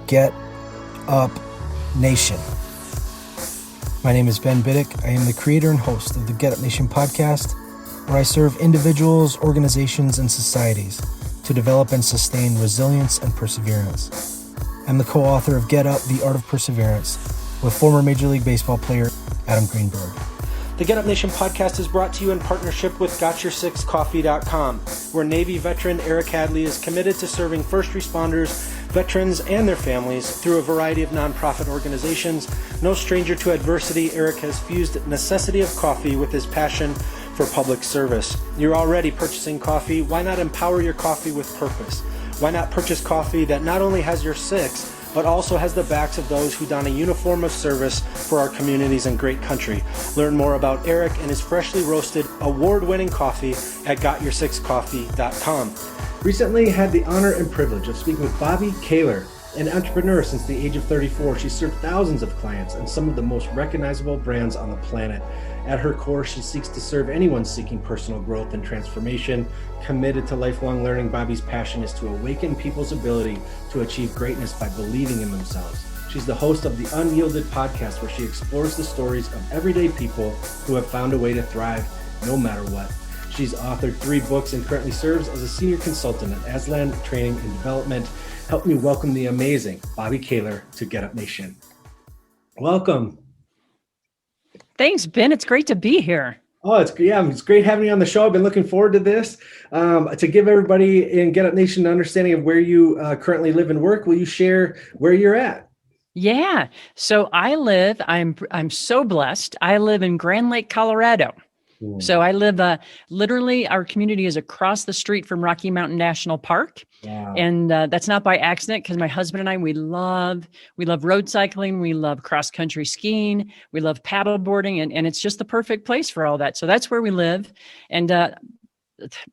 Get Up Nation. My name is Ben Biddick. I am the creator and host of the Get Up Nation podcast, where I serve individuals, organizations, and societies to develop and sustain resilience and perseverance. I'm the co-author of Get Up, The Art of Perseverance, with former Major League Baseball player Adam Greenberg. The Get Up Nation podcast is brought to you in partnership with GotYourSixCoffee.com, where Navy veteran Eric Hadley is committed to serving first responders, veterans, and their families through a variety of nonprofit organizations. No stranger to adversity, Eric has fused necessity of coffee with his passion for public service. You're already purchasing coffee. Why not empower your coffee with purpose? Why not purchase coffee that not only has your six, but also has the backs of those who don a uniform of service for our communities and great country? Learn more about Eric and his freshly roasted, award-winning coffee at GotYourSixCoffee.com. Recently had the honor and privilege of speaking with Bobbi Kahler, an entrepreneur since the age of 34. She served thousands of clients and some of the most recognizable brands on the planet. At her core, she seeks to serve anyone seeking personal growth and transformation. Committed to lifelong learning, Bobbi's passion is to awaken people's ability to achieve greatness by believing in themselves. She's the host of the UnYielded Podcast, where she explores the stories of everyday people who have found a way to thrive no matter what. She's authored 3 books and currently serves as a senior consultant at ASLAN Training Development. Help me welcome the amazing Bobbi Kahler to Get Up Nation. Welcome. Thanks, Ben. It's great to be here. Oh, it's great having you on the show. I've been looking forward to this. To give everybody in Get Up Nation an understanding of where you currently live and work, will you share where you're at? Yeah. So I'm so blessed. I live in Grand Lake, Colorado. So I live, literally our community is across the street from Rocky Mountain National Park. Wow. And that's not by accident, because my husband and I, we love road cycling. We love cross-country skiing. We love paddle boarding, and it's just the perfect place for all that. So that's where we live. And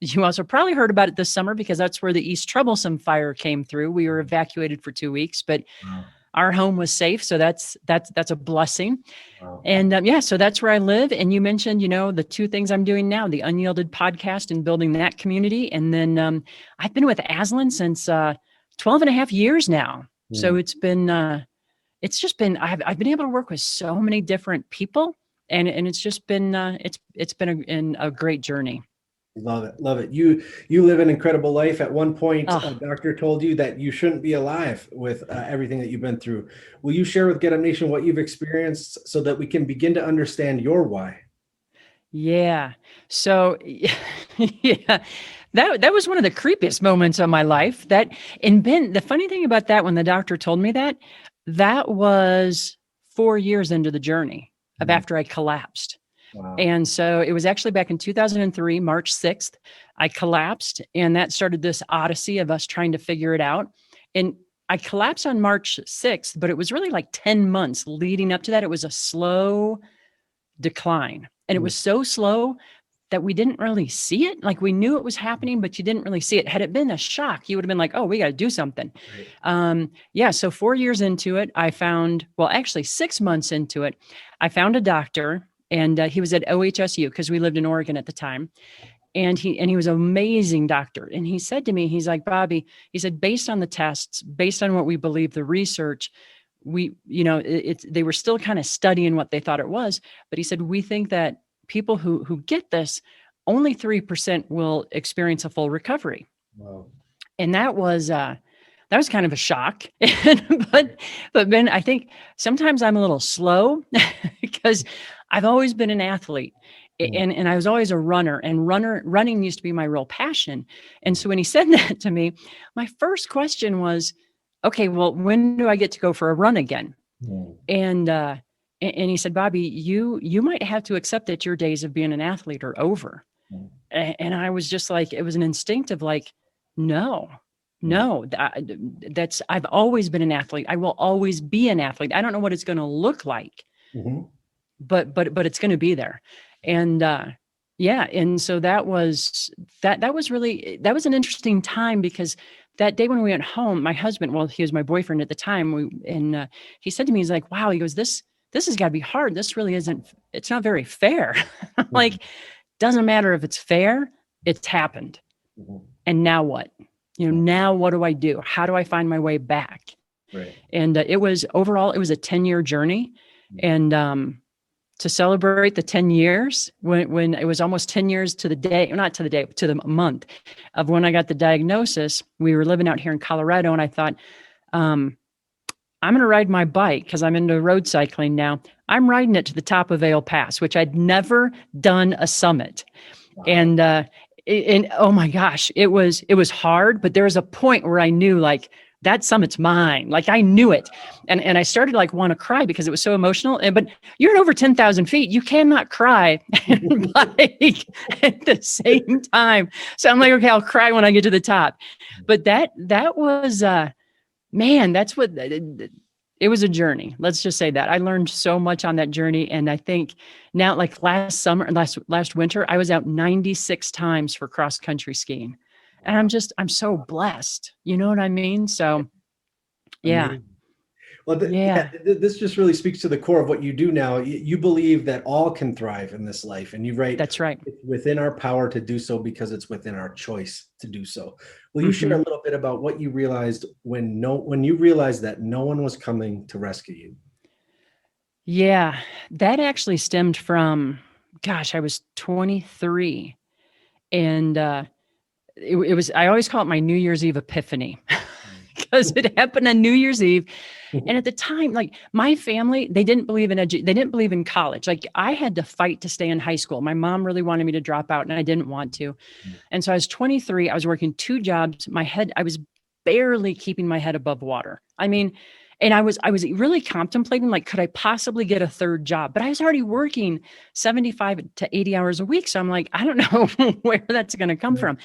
you also probably heard about it this summer, because that's where the East Troublesome fire came through. We were evacuated for 2 weeks, but our home was safe. So that's a blessing. Wow. And so that's where I live. And you mentioned, the 2 things I'm doing now, the UnYielded Podcast and building that community. And then I've been with ASLAN since 12 and a half years now. So it's been, I've been able to work with so many different people, and it's just been, it's been a great journey. Love it. Love it. You live an incredible life. At one point, a doctor told you that you shouldn't be alive with everything that you've been through. Will you share with Get Up Nation what you've experienced so that we can begin to understand your why? Yeah. So that was one of the creepiest moments of my life. And Ben, the funny thing about that, when the doctor told me that was 4 years into the journey of after I collapsed. Wow. And so it was actually back in 2003, March 6th, I collapsed, and that started this odyssey of us trying to figure it out. And I collapsed on March 6th, but it was really like 10 months leading up to that. It was a slow decline, and it was so slow that we didn't really see it. Like, we knew it was happening, but you didn't really see it. Had it been a shock, you would have been like, oh, we got to do something. Right. So 4 years into it, 6 months into it, I found a doctor. And he was at OHSU, because we lived in Oregon at the time. And he was an amazing doctor. And he said to me, he's like, Bobbi, he said, based on the tests, based on what we believe, the research, they were still kind of studying what they thought it was. But he said, we think that people who get this, only 3% will experience a full recovery. Wow. And that was kind of a shock. but Ben, I think sometimes I'm a little slow because I've always been an athlete, and I was always a runner, and running used to be my real passion. And so when he said that to me, my first question was, okay, well, when do I get to go for a run again? And he said, Bobbi, you might have to accept that your days of being an athlete are over. And I was just like, it was an instinctive, like, no, I've always been an athlete. I will always be an athlete. I don't know what it's going to look like, but it's going to be there. And and so that was an interesting time, because that day when we went home, my husband, well, he was my boyfriend at the time, he said to me, he's like, wow, he goes, this has got to be hard. This really it's not very fair. Like, doesn't matter if it's fair, it's happened. And now what? Now what do I do? How do I find my way back? Right. And it was a 10-year journey. And to celebrate the 10 years, when it was almost 10 years to the day, not to the day, to the month of when I got the diagnosis, we were living out here in Colorado. And I thought, I'm going to ride my bike because I'm into road cycling now. I'm riding it to the top of Vail Pass, which I'd never done a summit. Wow. And oh my gosh, it was hard, but there was a point where I knew like that summit's mine. Like I knew it. And I started like want to cry because it was so emotional. But you're at over 10,000 feet. You cannot cry and bike at the same time. So I'm like, okay, I'll cry when I get to the top. But that was, man, that's what, it was a journey. Let's just say that. I learned so much on that journey. And I think now, like last winter, I was out 96 times for cross country skiing. And I'm so blessed. You know what I mean? So, yeah. Amazing. Well, this just really speaks to the core of what you do now. You believe that all can thrive in this life. And you write, that's right. It's within our power to do so because it's within our choice to do so. Will you share a little bit about what you realized when you realized that no one was coming to rescue you? Yeah, that actually stemmed from, I was 23 and, it was, I always call it my New Year's Eve epiphany because it happened on New Year's Eve. And at the time, like my family, they didn't believe in college. Like I had to fight to stay in high school. My mom really wanted me to drop out and I didn't want to. And so I was 23, I was working 2 jobs. I was barely keeping my head above water. I mean, and I was really contemplating, like, could I possibly get a 3rd job? But I was already working 75 to 80 hours a week. So I'm like, I don't know where that's going to come from.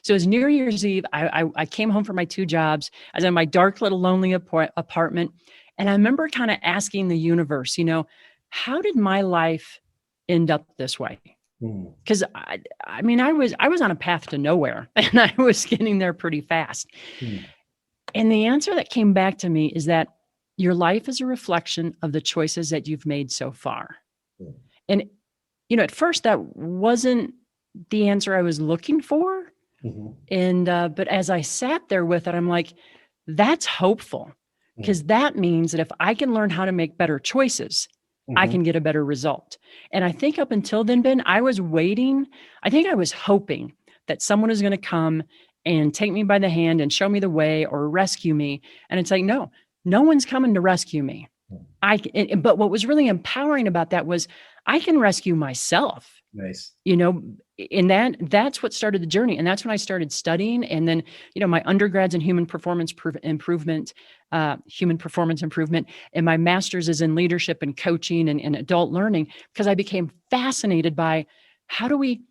So it was New Year's Eve. I came home from my 2 jobs. I was in my dark little lonely apartment. And I remember kind of asking the universe, how did my life end up this way? Because I mean, I was on a path to nowhere and I was getting there pretty fast. And the answer that came back to me is that your life is a reflection of the choices that you've made so far. And, at first that wasn't the answer I was looking for. And, but as I sat there with it, I'm like, that's hopeful because that means that if I can learn how to make better choices, I can get a better result. And I think up until then, Ben, I was waiting. I think I was hoping that someone is going to come and take me by the hand and show me the way or rescue me. And it's like, no one's coming to rescue me. But what was really empowering about that was I can rescue myself. Nice. And that's what started the journey. And that's when I started studying. And then, my undergrads in human performance improvement, and my master's is in leadership and coaching and adult learning, because I became fascinated by how do we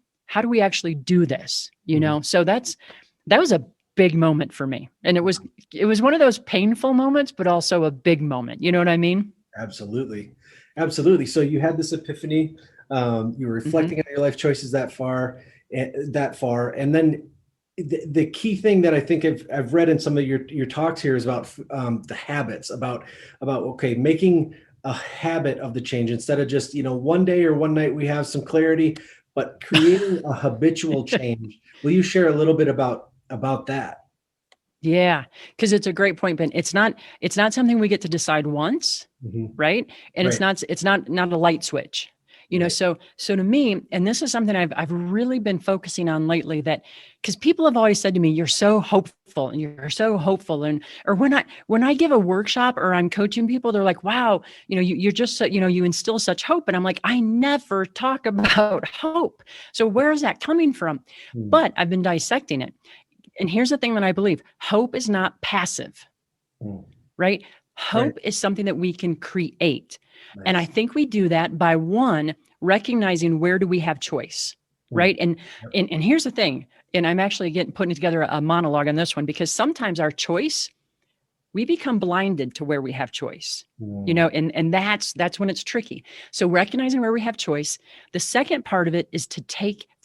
actually do this? So that was a big moment for me. And it was one of those painful moments, but also a big moment. You know what I mean? Absolutely. So you had this epiphany. You were reflecting on your life choices that far. And then the key thing that I think I've read in some of your talks here is about the habits, about making a habit of the change instead of just, one day or one night we have some clarity, but creating a habitual change. Will you share a little bit about that? Yeah, because it's a great point, Ben. It's not something we get to decide once, right? And right. It's not a light switch. So to me, and this is something I've really been focusing on lately, that because people have always said to me, you're so hopeful and you're so hopeful. Or when I give a workshop or I'm coaching people, they're like, wow, you're just so, you instill such hope. And I'm like, I never talk about hope. So where is that coming from? But I've been dissecting it. And here's the thing that I believe: hope is not passive, right? Hope is something that we can create. Nice. And I think we do that by recognizing where do we have choice, right? And here's the thing, and I'm actually putting together a monologue on this one, because sometimes our choice, we become blinded to where we have choice, and that's when it's tricky. So recognizing where we have choice. The second part of it is to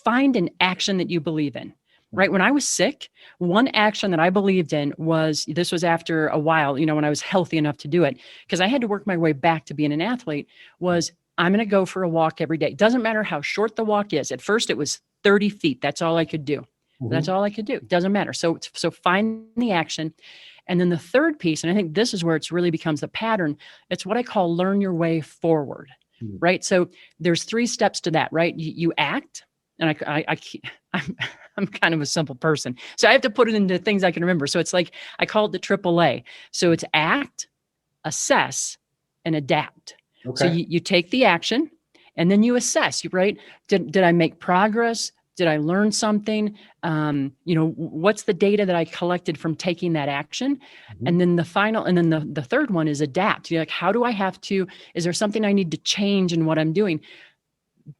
find an action that you believe in. Right. When I was sick, one action that I believed in this was after a while, when I was healthy enough to do it, because I had to work my way back to being an athlete, was I'm going to go for a walk every day. It doesn't matter how short the walk is. At first it was 30 feet. That's all I could do. That's all I could do. It doesn't matter. So find the action. And then the third piece, and I think this is where it's really becomes the pattern, it's what I call learn your way forward, right? So there's 3 steps to that, right? You act, and I'm kind of a simple person, so I have to put it into things I can remember. So it's like, I call it the AAA. So it's act, assess, and adapt. Okay. So you take the action, and then you assess, right? Did I make progress? Did I learn something? What's the data that I collected from taking that action? And then the third one is adapt. You're like, how do I have to, is there something I need to change in what I'm doing?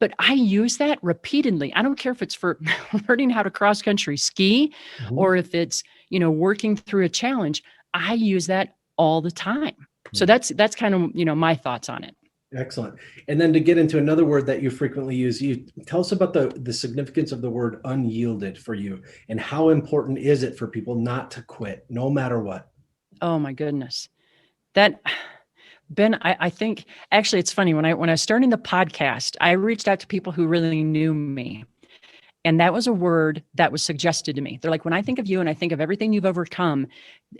But I use that repeatedly. I don't care if it's for learning how to cross country ski or if it's, working through a challenge. I use that all the time. So that's kind of, my thoughts on it. Excellent. And then to get into another word that you frequently use, you tell us about the significance of the word unyielded for you, and how important is it for people not to quit no matter what? Oh my goodness. That, Ben, I think actually it's funny, when I was starting the podcast, I reached out to people who really knew me. And that was a word that was suggested to me. They're like, when I think of you and I think of everything you've overcome,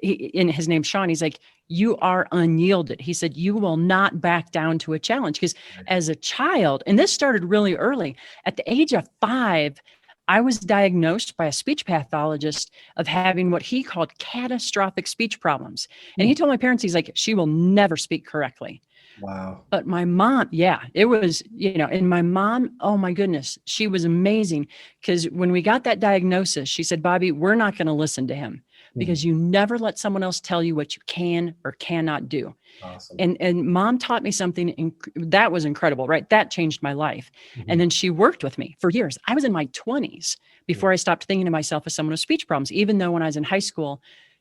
his name's Sean, he's like, you are unyielded. He said, you will not back down to a challenge. Because as a child, and this started really early, at the age of 5, I was diagnosed by a speech pathologist of having what he called catastrophic speech problems. And he told my parents, he's like, she will never speak correctly. Wow. But my mom, it was, and my mom, oh my goodness, she was amazing. Because when we got that diagnosis, she said, Bobbi, we're not going to listen to him because you never let someone else tell you what you can or cannot do. Awesome. And mom taught me something that was incredible, right? That changed my life. And then she worked with me for years. I was in my 20s before I stopped thinking of myself as someone with speech problems, even though when I was in high school,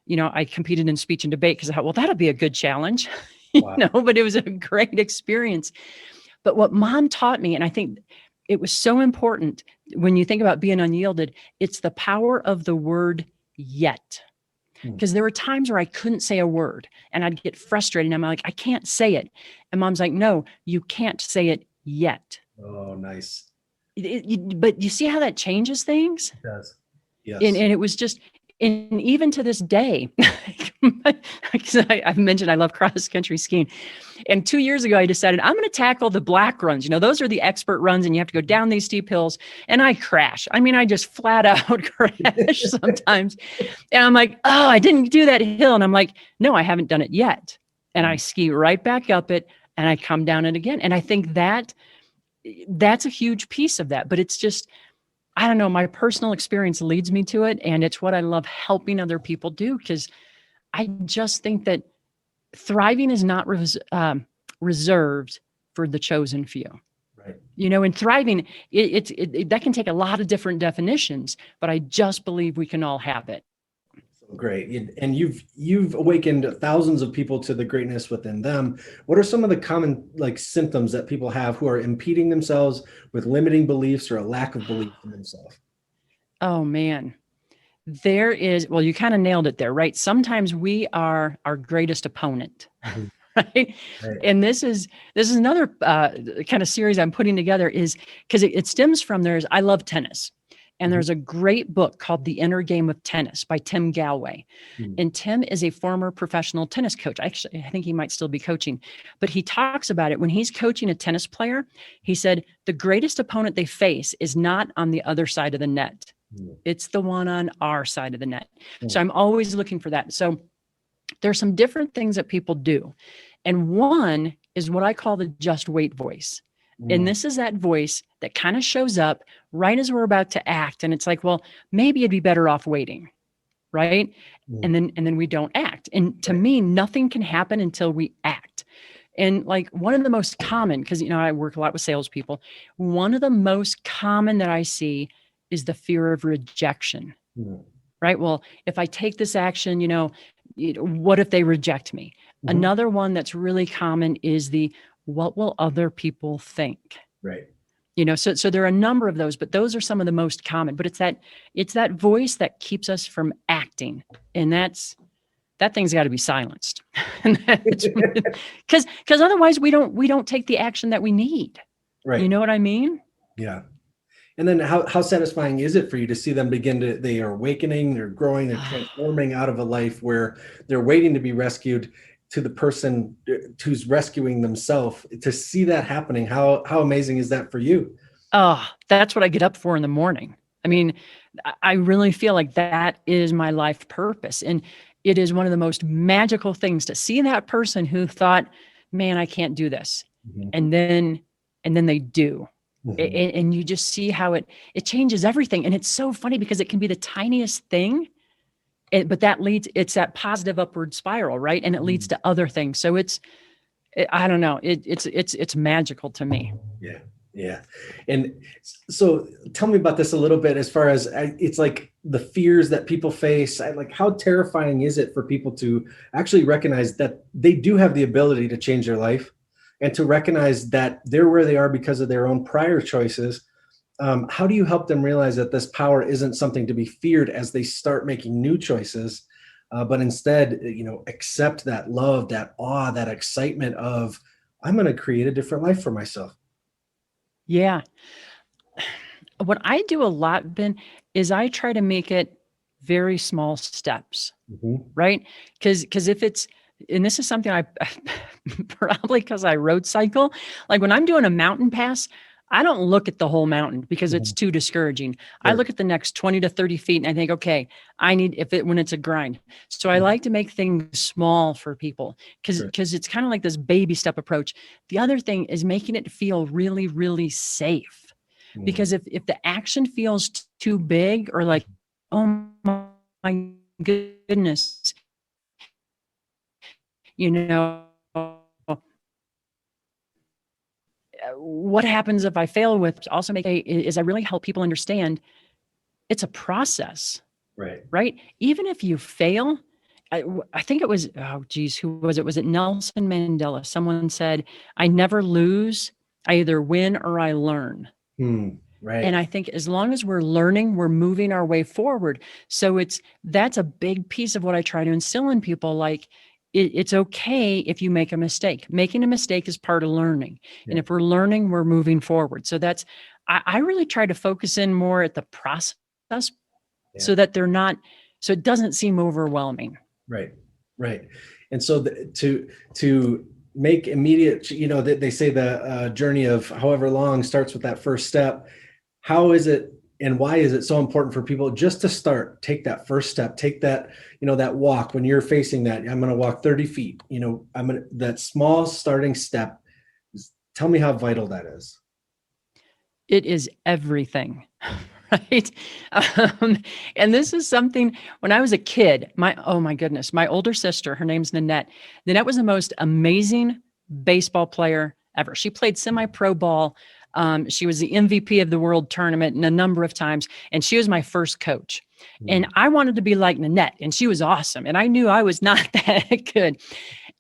I competed in speech and debate because I thought, well, that'll be a good challenge. Wow. But it was a great experience. But what mom taught me, and I think it was so important when you think about being unyielded, it's the power of the word yet. Because there were times where I couldn't say a word and I'd get frustrated. And I'm like, I can't say it. And mom's like, no, you can't say it yet. Oh, nice. But you see how that changes things? It does. Yes. And it was just, and even to this day, because I've mentioned I love cross country skiing. And 2 years ago, I decided I'm going to tackle the black runs. Those are the expert runs and you have to go down these steep hills. And I crash. I mean, I just flat out crash sometimes. And I'm like, oh, I didn't do that hill. And I'm like, no, I haven't done it yet. And I ski right back up it and I come down it again. And I think that's a huge piece of that. But it's just, I don't know, my personal experience leads me to it. And it's what I love helping other people do, because I just think that thriving is not reserved for the chosen few. Right. And thriving, that can take a lot of different definitions, but I just believe we can all have it. Great. And you've awakened thousands of people to the greatness within them. What are some of the common symptoms that people have who are impeding themselves with limiting beliefs or a lack of belief in themselves? Oh man, there is, well, you kind of nailed it there, right? Sometimes we are our greatest opponent. Right? And this is another kind of series I'm putting together, is because it stems from I love tennis. And there's a great book called The Inner Game of Tennis by Tim Galway. And Tim is a former professional tennis coach. Actually, I think he might still be coaching, but he talks about it when he's coaching a tennis player. He said, the greatest opponent they face is not on the other side of the net. It's the one on our side of the net. So I'm always looking for that. So there's some different things that people do. And one is what I call the just wait voice. And this is that voice that kind of shows up right as we're about to act. And it's like, well, maybe it'd be better off waiting. Right. And then we don't act. And to me, nothing can happen until we act. And one of the most common, because, I work a lot with salespeople. One of the most common that I see is the fear of rejection. Right. Well, if I take this action, what if they reject me? Another one that's really common is what will other people think? Right. So there are a number of those, but those are some of the most common. But it's that voice that keeps us from acting, and that thing's got to be silenced, because otherwise we don't take the action that we need. Right. You know what I mean? Yeah. And then how satisfying is it for you to see them they are awakening, they're growing, they're transforming out of a life where they're waiting to be rescued to the person who's rescuing themselves, to see that happening? How amazing is that for you? Oh, that's what I get up for in the morning. I mean, I really feel like that is my life purpose. And it is one of the most magical things to see that person who thought, man, I can't do this. Mm-hmm. And then they do. Mm-hmm. And you just see how it changes everything. And it's so funny because it can be the tiniest thing, but it's that positive upward spiral, right? And it leads to other things. So I don't know. It's magical to me. Yeah. Yeah. And so tell me about this a little bit, as far as it's like the fears that people face. Like, how terrifying is it for people to actually recognize that they do have the ability to change their life, and to recognize that they're where they are because of their own prior choices? How do you help them realize that this power isn't something to be feared as they start making new choices, but instead, accept that love, that awe, that excitement of, I'm going to create a different life for myself? Yeah. What I do a lot, Ben, is I try to make it very small steps, right? Because if it's, and this is something I probably because I road cycle, like when I'm doing a mountain pass, I don't look at the whole mountain because it's too discouraging. Sure. I look at the next 20 to 30 feet and I think, okay, when it's a grind. So I like to make things small for people because it's kind of like this baby step approach. The other thing is making it feel really, really safe. Because if the action feels too big, or like, oh my goodness, what happens if I fail with, also is I really help people understand it's a process, right? Even if you fail, I think it was, who was it? Was it Nelson Mandela? Someone said, I never lose, I either win or I learn. Right. And I think as long as we're learning, we're moving our way forward. So that's a big piece of what I try to instill in people. Like, it's okay if you make a mistake. Making a mistake is part of learning. Yeah. And if we're learning, we're moving forward. So I really try to focus in more at the process, so that so it doesn't seem overwhelming. Right. And so to make immediate, they say the journey of however long starts with that first step. How is it, and why is it so important for people just to take that first step, take that, that walk when you're facing that, I'm going to walk 30 feet, that small starting step. Tell me how vital that is. It is everything, right? And this is something, when I was a kid, oh my goodness, my older sister, her name's Nanette. Nanette was the most amazing baseball player ever. She played semi-pro ball. She was the MVP of the world tournament a number of times, and she was my first coach. And I wanted to be like Nanette, and she was awesome. And I knew I was not that good.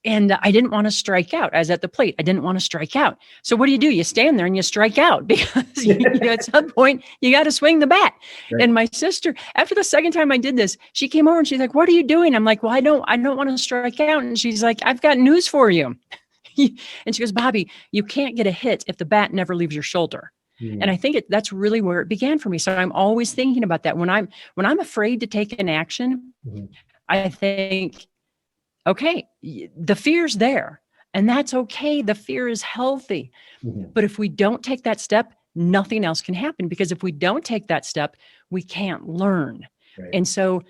And I didn't want to strike out. I was at the plate. I didn't want to strike out. So what do? You stand there and you strike out because at some point you got to swing the bat. Right. And my sister, after the second time I did this, she came over and she's like, what are you doing? I'm like, well, I don't want to strike out. And she's like, I've got news for you. And she goes, Bobbi, you can't get a hit if the bat never leaves your shoulder. And I think that's really where it began for me. So I'm always thinking about that. When I'm afraid to take an action, I think, okay, the fear's there, and that's okay. The fear is healthy. But if we don't take that step, nothing else can happen, because if we don't take that step, we can't learn. Right. And so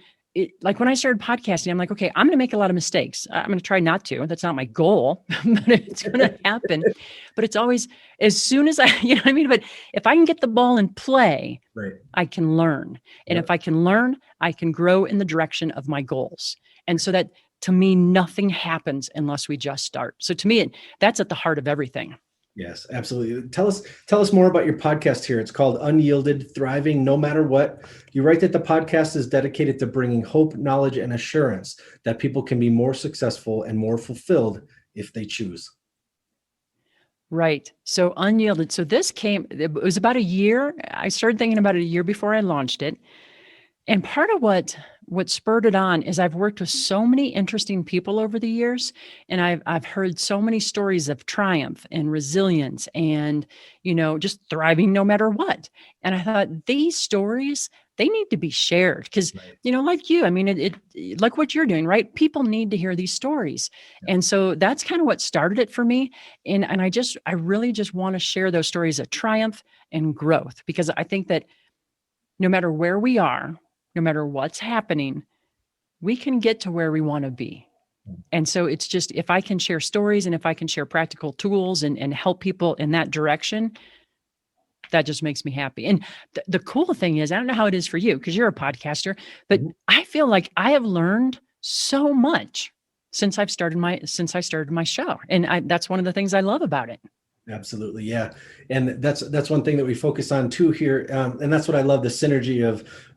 like when I started podcasting, I'm like, okay, I'm going to make a lot of mistakes. I'm going to try not to. That's not my goal, but it's going to happen. But it's always, as soon as you know what I mean? But if I can get the ball in play, I can learn. And if I can learn, I can grow in the direction of my goals. And so that, to me, nothing happens unless we just start. So to me, that's at the heart of everything. Yes, absolutely. Tell us more about your podcast here. It's called UnYielded, Thriving No Matter What. You write that the podcast is dedicated to bringing hope, knowledge, and assurance that people can be more successful and more fulfilled if they choose. Right. So UnYielded. So it was about a year. I started thinking about it a year before I launched it. And part of what spurred it on is I've worked with so many interesting people over the years, and I've heard so many stories of triumph and resilience and, just thriving no matter what. And I thought these stories, they need to be shared because, like you, I mean, it like what you're doing, right? People need to hear these stories. Yeah. And so that's kind of what started it for me. And I really just want to share those stories of triumph and growth, because I think that no matter where we are, no matter what's happening, we can get to where we want to be. And so it's just, if I can share stories and if I can share practical tools and help people in that direction, that just makes me happy. And the cool thing is, I don't know how it is for you because you're a podcaster, but I feel like I have learned so much since I started my show. And that's one of the things I love about it. Absolutely. Yeah. And that's one thing that we focus on too here. And that's what I love, the synergy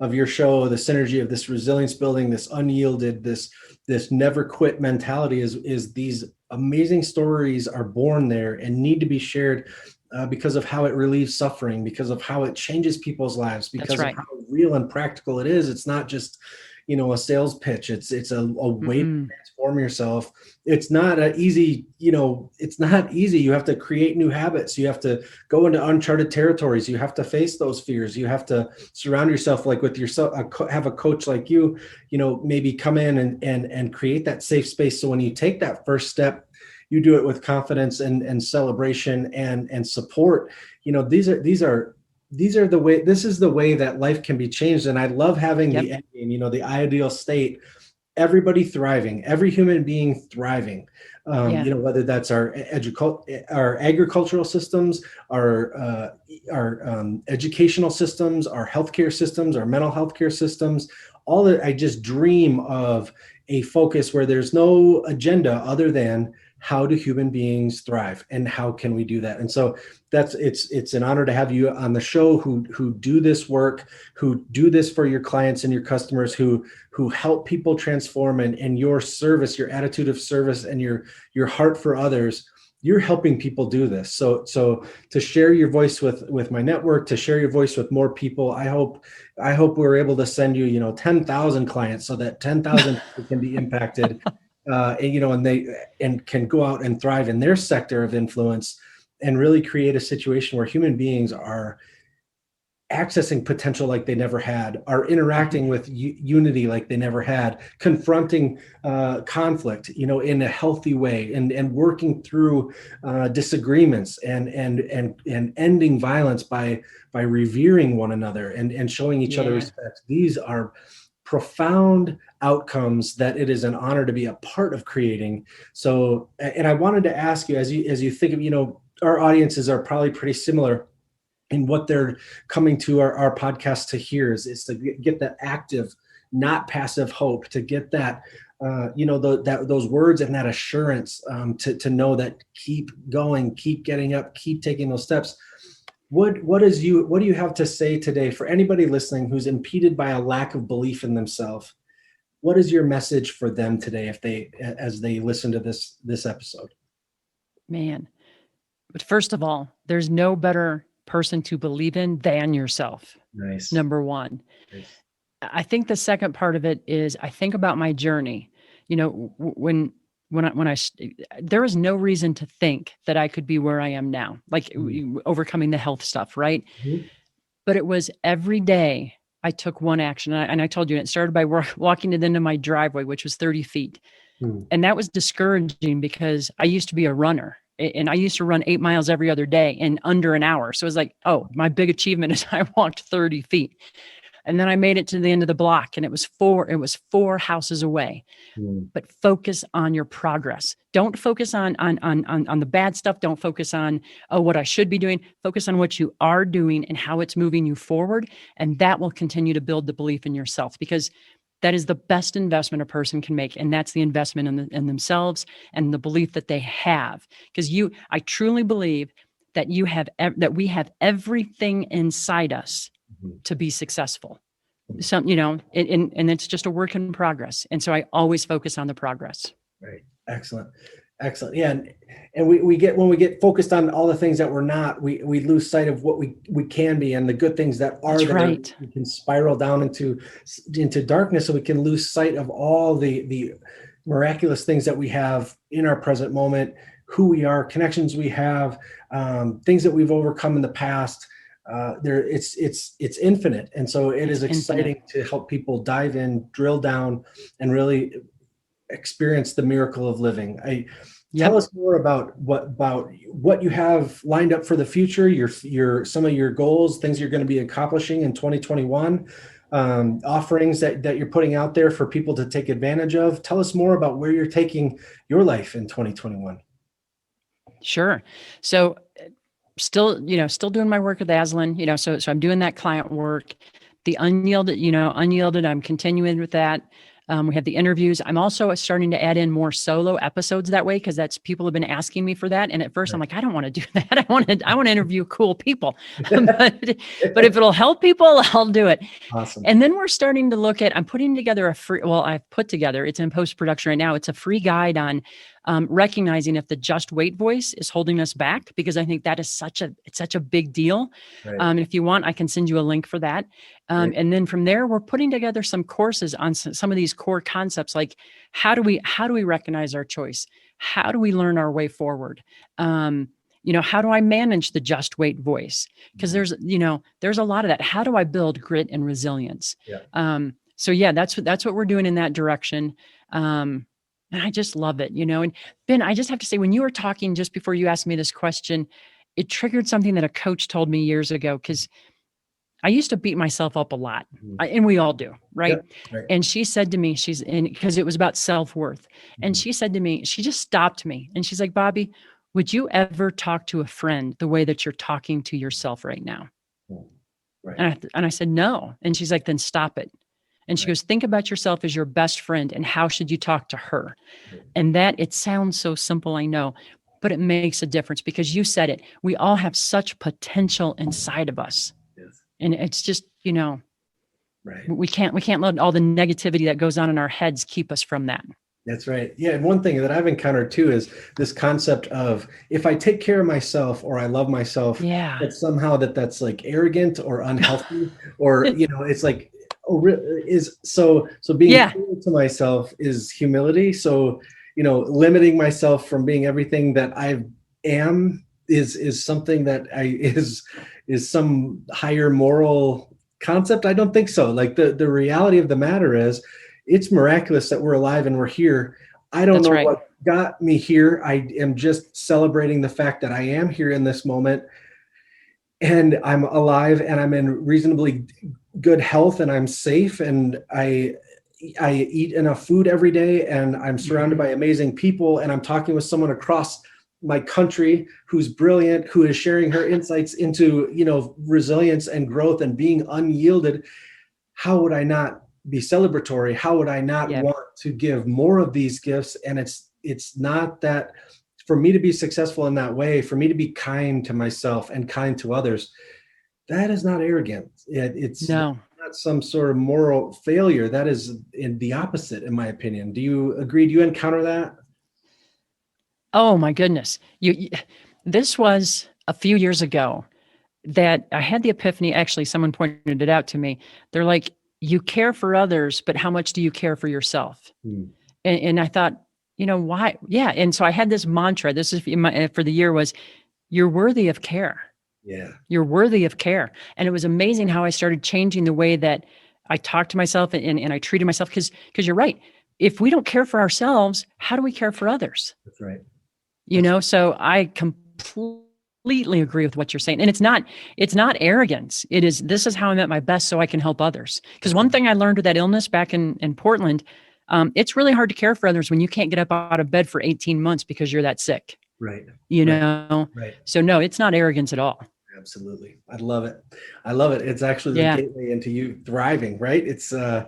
of your show, the synergy of this resilience building, this unyielded, this never quit mentality is these amazing stories are born there and need to be shared because of how it relieves suffering, because of how it changes people's lives, because of how real and practical it is. It's not just, a sales pitch. It's a way to transform yourself. It's not easy. It's not easy. You have to create new habits. You have to go into uncharted territories. You have to face those fears. You have to surround yourself with yourself, have a coach like you, maybe come in and create that safe space. So when you take that first step, you do it with confidence and celebration and support. This is the way that life can be changed. And I love having the end game, the ideal state, everybody thriving, every human being thriving, whether that's our agricultural systems, our educational systems, our healthcare systems, our mental health care systems, all that. I just dream of a focus where there's no agenda other than how do human beings thrive and how can we do that? And so it's an honor to have you on the show who do this work, who do this for your clients and your customers, who help people transform, and your service, your attitude of service and your heart for others, you're helping people do this. So to share your voice with my network, to share your voice with more people, I hope we're able to send you, 10,000 clients so that 10,000 people can be impacted. And they can go out and thrive in their sector of influence and really create a situation where human beings are accessing potential like they never had, are interacting with unity like they never had, confronting conflict, in a healthy way, and working through disagreements and ending violence by revering one another and showing each other respect. These are profound outcomes that it is an honor to be a part of creating. So, and I wanted to ask you, as you think of, our audiences are probably pretty similar in what they're coming to our podcast to hear is to get that active, not passive hope, to get that, those words and that assurance to know that keep going, keep getting up, keep taking those steps. What do you have to say today for anybody listening who's impeded by a lack of belief in themselves? What is your message for them today as they listen to this episode? Man, but first of all, there's no better person to believe in than yourself. Nice. Number one. Nice. I think the second part of it is I think about my journey. When I there is no reason to think that I could be where I am now, like overcoming the health stuff, right? Mm-hmm. But it was every day I took one action, and I told you, it started by walking to the end of my driveway, which was 30 feet. Mm. And that was discouraging because I used to be a runner, and I used to run 8 miles every other day in under an hour. So it was like, oh, my big achievement is I walked 30 feet. And then I made it to the end of the block, and it was four houses away. Mm. But focus on your progress. Don't focus on the bad stuff. Don't focus on, what I should be doing. Focus on what you are doing and how it's moving you forward. And that will continue to build the belief in yourself, because that is the best investment a person can make. And that's the investment in themselves and the belief that they have. Because I truly believe that we have everything inside us to be successful. And it's just a work in progress. And so I always focus on the progress. Right. Excellent. Excellent. Yeah. And we get, when we get focused on all the things that we're not, we lose sight of what we can be, and the good things that are. That's there. right. We can spiral down into darkness, so we can lose sight of all the miraculous things that we have in our present moment, who we are, connections we have, things that we've overcome in the past. It's infinite. And so it's exciting to help people dive in, drill down, and really experience the miracle of living. Tell us more about what you have lined up for the future, your some of your goals, things you're going to be accomplishing in 2021, offerings that you're putting out there for people to take advantage of. Tell us more about where you're taking your life in 2021. Sure. So still doing my work with ASLAN, so I'm doing that client work. The UnYielded, I'm continuing with that. We have the interviews. I'm also starting to add in more solo episodes that way, because people have been asking me for that. And at first I'm like, I don't want to do that. I want to interview cool people, but if it'll help people, I'll do it. Awesome. And then we're starting to look at, I'm putting together I've put together, it's in post-production right now. It's a free guide on recognizing if the just wait voice is holding us back, because I think that is such a big deal. Right. If you want, I can send you a link for that. Right. And then from there, we're putting together some courses on some of these core concepts, like how do we recognize our choice? How do we learn our way forward? How do I manage the just wait voice? Because there's a lot of that. How do I build grit and resilience? Yeah. That's what we're doing in that direction. And I just love it, and Ben, I just have to say, when you were talking just before you asked me this question, it triggered something that a coach told me years ago, because I used to beat myself up a lot, and we all do, right? Yep, right. And she said to me, because it was about self-worth. And she said to me, she just stopped me. And she's like, Bobbi, would you ever talk to a friend the way that you're talking to yourself right now? Right. And I said, no. And she's like, then stop it. And she goes, think about yourself as your best friend, and how should you talk to her? And that, it sounds so simple, I know, but it makes a difference, because you said it. We all have such potential inside of us. Yes. And it's just, right. we can't let all the negativity that goes on in our heads keep us from that. That's right. Yeah. And one thing that I've encountered too is this concept of, if I take care of myself or I love myself, that somehow that's like arrogant or unhealthy, or, it's like, so being true to myself is humility. So, limiting myself from being everything that I am is something that is some higher moral concept. I don't think so. Like the reality of the matter is, it's miraculous that we're alive and we're here. I don't know what got me here. I am just celebrating the fact that I am here in this moment, and I'm alive, and I'm in reasonably good health, and I'm safe, and I eat enough food every day, and I'm surrounded by amazing people, and I'm talking with someone across my country who's brilliant, who is sharing her insights into, resilience and growth and being unyielded. How would I not be celebratory? How would I not want to give more of these gifts? And it's not that, for me to be successful in that way, for me to be kind to myself and kind to others, that is not arrogant. It's not some sort of moral failure. That is in the opposite, in my opinion. Do you agree? Do you encounter that? Oh my goodness. This was a few years ago that I had the epiphany. Actually, someone pointed it out to me. They're like, you care for others, but how much do you care for yourself? And I thought, why? Yeah. And so I had this mantra, this is for the year, was, you're worthy of care. Yeah. You're worthy of care. And it was amazing how I started changing the way that I talked to myself and I treated myself. Because you're right. If we don't care for ourselves, how do we care for others? That's right. So I completely agree with what you're saying. And it's not arrogance. This is how I'm at my best so I can help others. Because one thing I learned with that illness back in Portland, it's really hard to care for others when you can't get up out of bed for 18 months because you're that sick. Right. Right. So no, it's not arrogance at all. Absolutely. I love it. It's actually the gateway into you thriving, right? There's no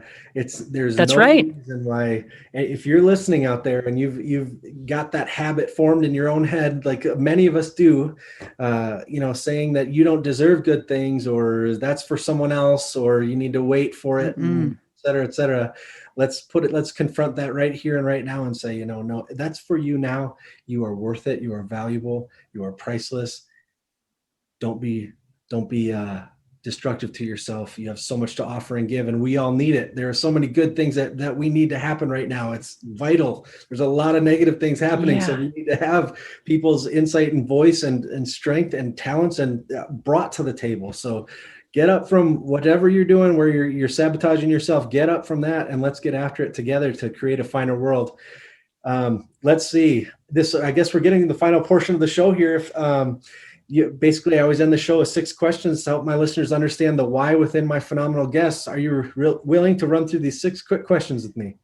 reason why, if you're listening out there and you've got that habit formed in your own head, like many of us do, saying that you don't deserve good things, or that's for someone else, or you need to wait for it. And cetera, et cetera. Let's confront that right here and right now and say, no, that's for you now. You are worth it. You are valuable. You are priceless. Don't be destructive to yourself. You have so much to offer and give, and we all need it. There are so many good things that we need to happen right now. It's vital. There's a lot of negative things happening. So we need to have people's insight and voice and strength and talents and brought to the table. So get up from whatever you're doing where you're sabotaging yourself. Get up from that and let's get after it together to create a finer world. Let's see this. I guess we're getting to the final portion of the show here. Basically, I always end the show with 6 questions to help my listeners understand the why within my phenomenal guests. Are you willing to run through these 6 quick questions with me?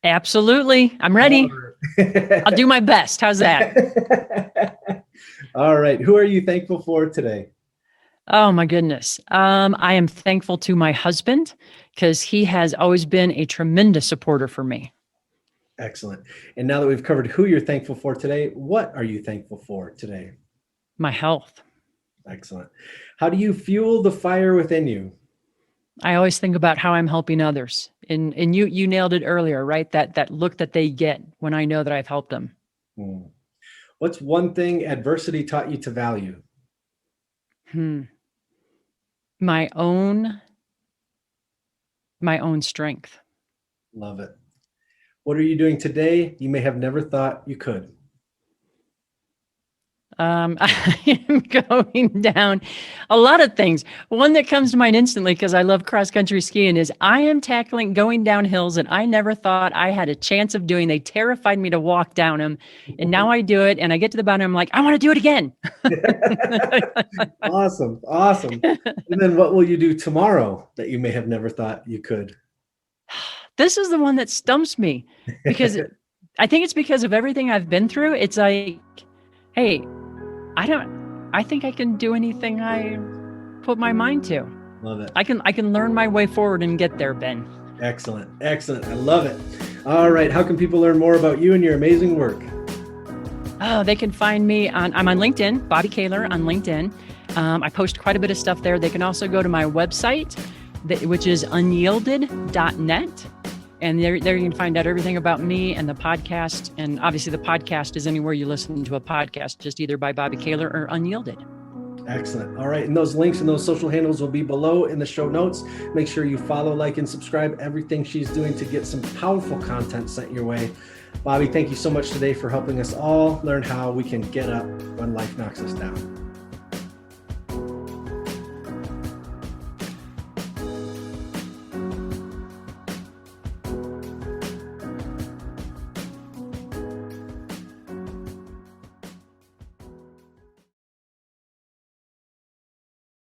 Absolutely. I'm ready. I'll do my best. How's that? All right. Who are you thankful for today? Oh, my goodness. I am thankful to my husband because he has always been a tremendous supporter for me. Excellent. And now that we've covered who you're thankful for today, what are you thankful for today? My health. Excellent. How do you fuel the fire within you? I always think about how I'm helping others. And you nailed it earlier, right? That look that they get when I know that I've helped them. What's one thing adversity taught you to value? My own strength. Love it. What are you doing today you may have never thought you could? I am going down a lot of things. One that comes to mind instantly, because I love cross-country skiing, is I am going down hills that I never thought I had a chance of doing. They terrified me to walk down them. And now I do it. And I get to the bottom. I'm like, I want to do it again. Awesome. And then what will you do tomorrow that you may have never thought you could? This is the one that stumps me, because I think it's because of everything I've been through. It's like, hey, I think I can do anything I put my mind to. Love it. I can learn my way forward and get there, Ben. Excellent. I love it. All right. How can people learn more about you and your amazing work? Oh, they can find me I'm on LinkedIn, Bobbi Kahler on LinkedIn. I post quite a bit of stuff there. They can also go to my website, which is UnYielded.net. And there you can find out everything about me and the podcast. And obviously the podcast is anywhere you listen to a podcast, just either by Bobbi Kahler or UnYielded. Excellent. All right. And those links and those social handles will be below in the show notes. Make sure you follow, like, and subscribe everything she's doing to get some powerful content sent your way. Bobbi, thank you so much today for helping us all learn how we can get up when life knocks us down.